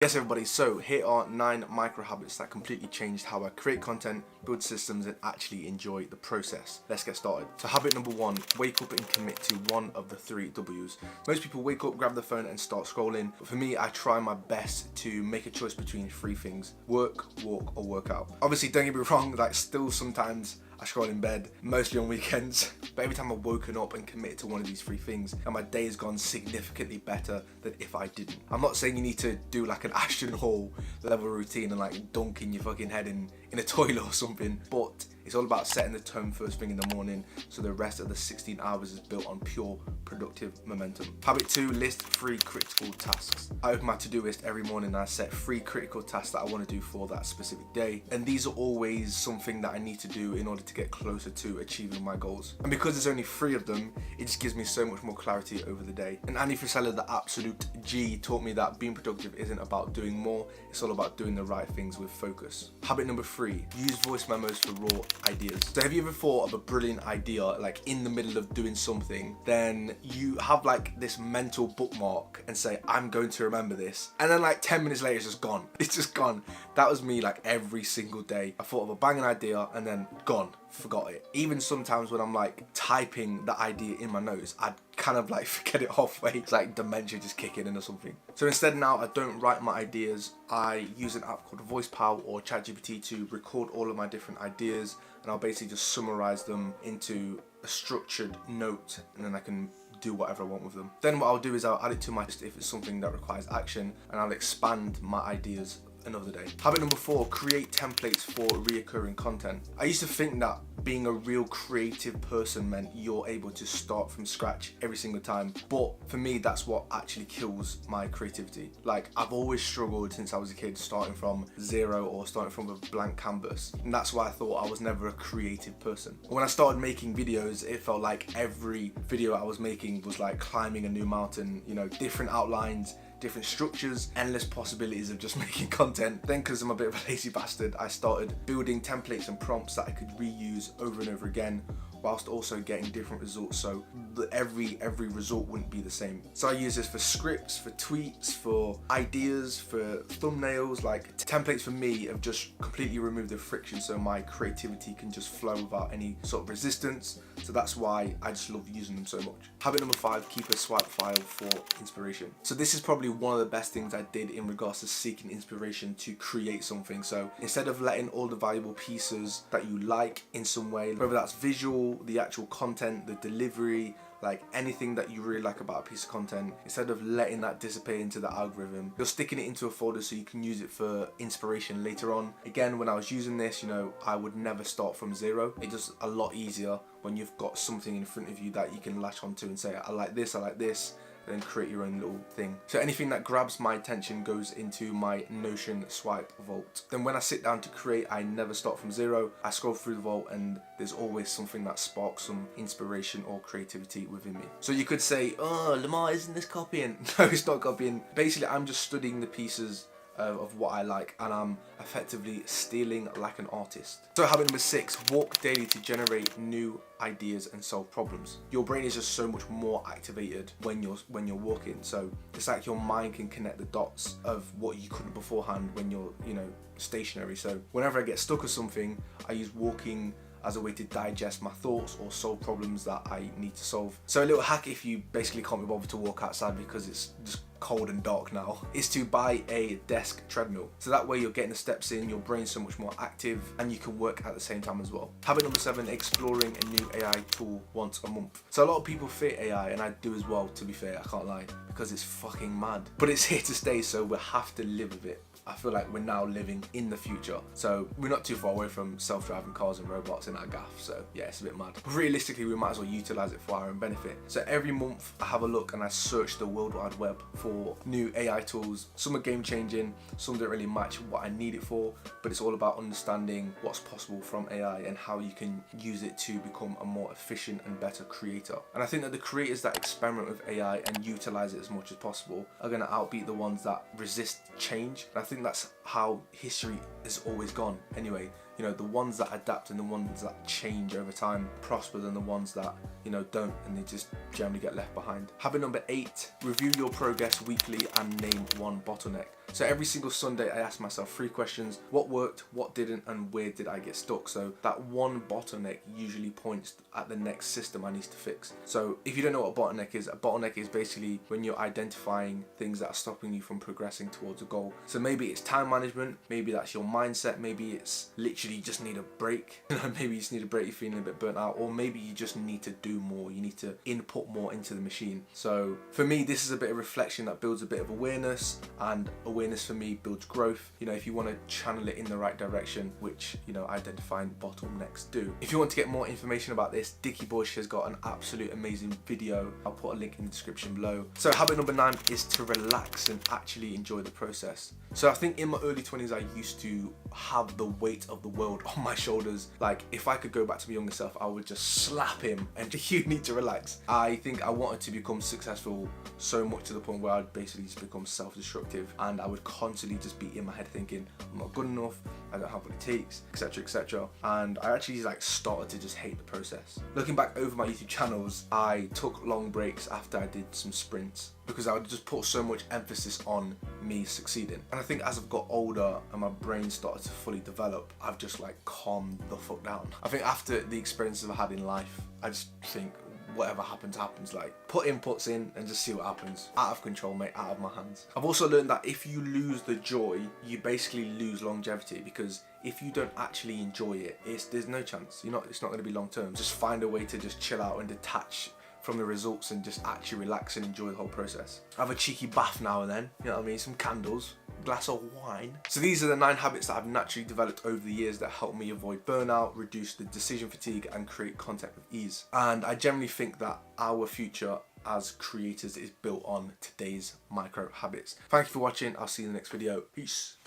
Yes everybody, so here are 9 micro habits that completely changed how I create content, build systems and actually enjoy the process. Let's get started. So habit number 1, wake up and commit to one of the 3 W's. Most people wake up, grab the phone and start scrolling, but for me I try my best to make a choice between 3 things: work, walk or workout. Obviously don't get me wrong, like still sometimes I scroll in bed, mostly on weekends, but every time I've woken up and committed to one of these 3 things, and my day has gone significantly better than if I didn't. I'm not saying you need to do like an Ashton Hall level routine and like dunking your fucking head in a toilet or something, but it's all about setting the tone first thing in the morning so the rest of the 16 hours is built on pure productive momentum. Habit 2, list 3 critical tasks. I open my to-do list every morning and I set 3 critical tasks that I want to do for that specific day, and these are always something that I need to do in order to get closer to achieving my goals. And because there's only 3 of them, it just gives me so much more clarity over the day. And Andy Frisella, the absolute G, taught me that being productive isn't about doing more, it's all about doing the right things with focus. Habit number 3, use voice memos for raw ideas. So have you ever thought of a brilliant idea like in the middle of doing something, then you have like this mental bookmark and say, I'm going to remember this, and then like 10 minutes later it's just gone. It's just gone. That was me like every single day. I thought of a banging idea and then gone, forgot it. Even sometimes when I'm like typing the idea in my notes, I'd kind of like forget it halfway. It's like dementia just kicking in or something. So instead now I don't write my ideas, I use an app called VoicePal or ChatGPT to record all of my different ideas, and I'll basically just summarize them into a structured note, and then I can do whatever I want with them. Then what I'll do is I'll add it to my list if it's something that requires action, and I'll expand my ideas another day. Habit number 4, create templates for reoccurring content. I used to think that being a real creative person meant you're able to start from scratch every single time, but for me that's what actually kills my creativity. Like I've always struggled since I was a kid, starting from zero or starting from a blank canvas, and that's why I thought I was never a creative person. When I started making videos, it felt like every video I was making was like climbing a new mountain, you know, different outlines, different structures, endless possibilities of just making content. Then because I'm a bit of a lazy bastard, I started building templates and prompts that I could reuse over and over again, whilst also getting different results, so every result wouldn't be the same. So I use this for scripts, for tweets, for ideas, for thumbnails. Like templates for me have just completely removed the friction so my creativity can just flow without any sort of resistance. So that's why I just love using them so much. Habit number 5, keep a swipe file for inspiration. So this is probably one of the best things I did in regards to seeking inspiration to create something. So instead of letting all the valuable pieces that you like in some way, whether that's visual, the actual content, the delivery, like anything that you really like about a piece of content, instead of letting that dissipate into the algorithm, you're sticking it into a folder so you can use it for inspiration later on. Again, when I was using this, you know, I would never start from zero. It's just a lot easier when you've got something in front of you that you can latch onto and say, I like this, then create your own little thing. So anything that grabs my attention goes into my Notion swipe vault. Then when I sit down to create, I never start from zero. I scroll through the vault and there's always something that sparks some inspiration or creativity within me. So you could say, oh, Lamarr, isn't this copying? No, it's not copying. Basically, I'm just studying the pieces of what I like, and I'm effectively stealing like an artist. So habit number 6, walk daily to generate new ideas and solve problems. Your brain is just so much more activated when you're walking. So it's like your mind can connect the dots of what you couldn't beforehand when you're, you know, stationary. So whenever I get stuck or something, I use walking as a way to digest my thoughts or solve problems that I need to solve. So a little hack, if you basically can't be bothered to walk outside because it's just cold and dark now, is to buy a desk treadmill. So that way you're getting the steps in, your brain's so much more active, and you can work at the same time as well. Habit number 7, exploring a new AI tool once a month. So a lot of people fear AI, and I do as well, to be fair, I can't lie, because it's fucking mad. But it's here to stay, so we'll have to live with it. I feel like we're now living in the future, so we're not too far away from self-driving cars and robots in our gaff, so yeah, it's a bit mad. But realistically, we might as well utilize it for our own benefit. So every month I have a look and I search the World Wide Web for new AI tools. Some are game changing, some don't really match what I need it for, but it's all about understanding what's possible from AI and how you can use it to become a more efficient and better creator. And I think that the creators that experiment with AI and utilize it as much as possible are going to outbeat the ones that resist change. And I think that's how history has always gone. Anyway, You know, the ones that adapt and the ones that change over time prosper than the ones that, you know, don't, and they just generally get left behind. Habit number 8, review your progress weekly and name one bottleneck. So every single Sunday I ask myself 3 questions: what worked, what didn't, and where did I get stuck? So that one bottleneck usually points at the next system I need to fix. So if you don't know what a bottleneck is basically when you're identifying things that are stopping you from progressing towards a goal. So maybe it's time management, maybe that's your mindset, maybe it's literally you just need a break. Maybe you just need a break, you're feeling a bit burnt out, or maybe you just need to do more, you need to input more into the machine. So for me, this is a bit of reflection that builds a bit of awareness, and awareness for me builds growth. You know, if you want to channel it in the right direction, which, you know, identifying bottlenecks do. If you want to get more information about this, Dickie Bush has got an absolute amazing video. I'll put a link in the description below. So habit number 9 is to relax and actually enjoy the process. So I think in my early 20s I used to have the weight of the world on my shoulders. Like, if I could go back to my younger self, I would just slap him and you need to relax. I think I wanted to become successful so much to the point where I'd basically just become self-destructive, and I would constantly just be in my head thinking, I'm not good enough, I don't have what it takes, etc, etc. And I actually like started to just hate the process. Looking back over my YouTube channels, I took long breaks after I did some sprints because I would just put so much emphasis on me succeeding. And I think as I've got older and my brain started to fully develop, I've just like calmed the fuck down. I think after the experiences I've had in life, I just think whatever happens, happens. Like, put inputs in and just see what happens. Out of control, mate, out of my hands. I've also learned that if you lose the joy, you basically lose longevity, because if you don't actually enjoy it, there's no chance. It's not going to be long term. Just find a way to just chill out and detach from the results and just actually relax and enjoy the whole process. Have a cheeky bath now and then, you know what I mean, some candles, glass of wine. So these are the 9 habits that I've naturally developed over the years that help me avoid burnout, reduce the decision fatigue, and create content with ease. And I generally think that our future as creators is built on today's micro habits. Thank you for watching. I'll see you in the next video. Peace.